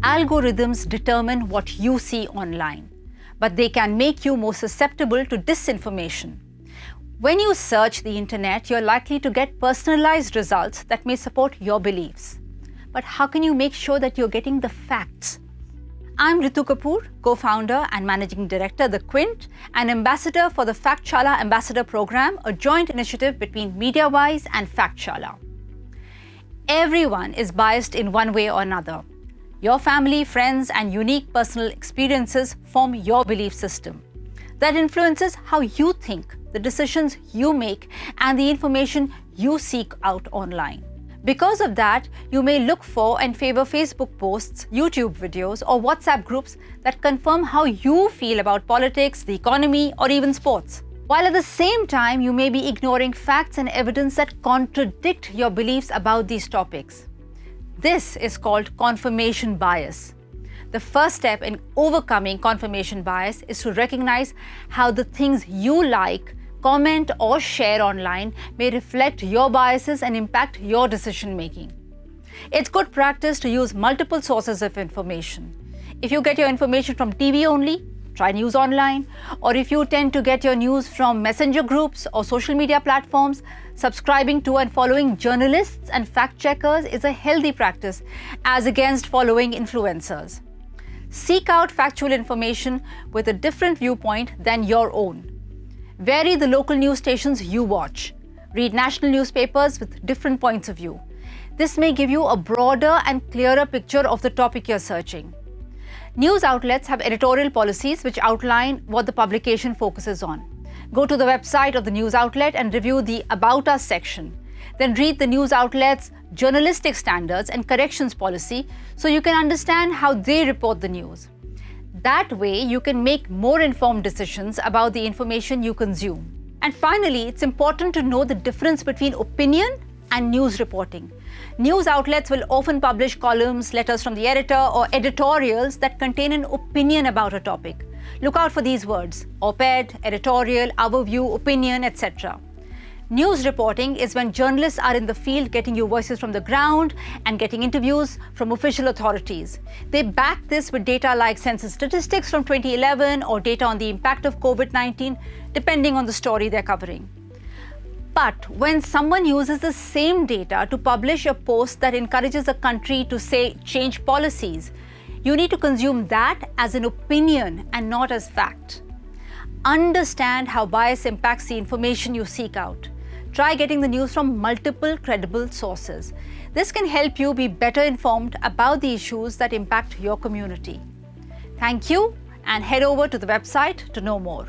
Algorithms determine what you see online, but they can make you more susceptible to disinformation. When you search the internet, you're likely to get personalized results that may support your beliefs. But how can you make sure that you're getting the facts? I'm Ritu Kapur, co-founder and managing director of the Quint and ambassador for the Factshala Ambassador Programme, a joint initiative between MediaWise and FactShala. Everyone is biased in one way or another. Your family, friends, and unique personal experiences form your belief system. That influences how you think, the decisions you make, and the information you seek out online. Because of that, you may look for and favor Facebook posts, YouTube videos, or WhatsApp groups that confirm how you feel about politics, the economy, or even sports. While at the same time, you may be ignoring facts and evidence that contradict your beliefs about these topics. This is called confirmation bias. The first step in overcoming confirmation bias is to recognize how the things you like, comment, or share online may reflect your biases and impact your decision making. It's good practice to use multiple sources of information. If you get your information from TV only, try news online. Or if you tend to get your news from messenger groups or social media platforms, subscribing to and following journalists and fact checkers is a healthy practice, as against following influencers. Seek out factual information with a different viewpoint than your own. Vary the local news stations you watch. Read national newspapers with different points of view. This may give you a broader and clearer picture of the topic you're searching. News outlets have editorial policies which outline what the publication focuses on. Go to the website of the news outlet and review the About Us section. Then read the news outlet's journalistic standards and corrections policy so you can understand how they report the news. That way, you can make more informed decisions about the information you consume. And finally, it's important to know the difference between opinion and news reporting. News outlets will often publish columns, letters from the editor, or editorials that contain an opinion about a topic. Look out for these words: op-ed, editorial, our view, opinion, etc. News reporting is when journalists are in the field getting you voices from the ground and getting interviews from official authorities. They back this with data like census statistics from 2011 or data on the impact of COVID-19, depending on the story they're covering. But when someone uses the same data to publish a post that encourages a country to, say, change policies, you need to consume that as an opinion and not as fact. Understand how bias impacts the information you seek out. Try getting the news from multiple credible sources. This can help you be better informed about the issues that impact your community. Thank you, and head over to the website to know more.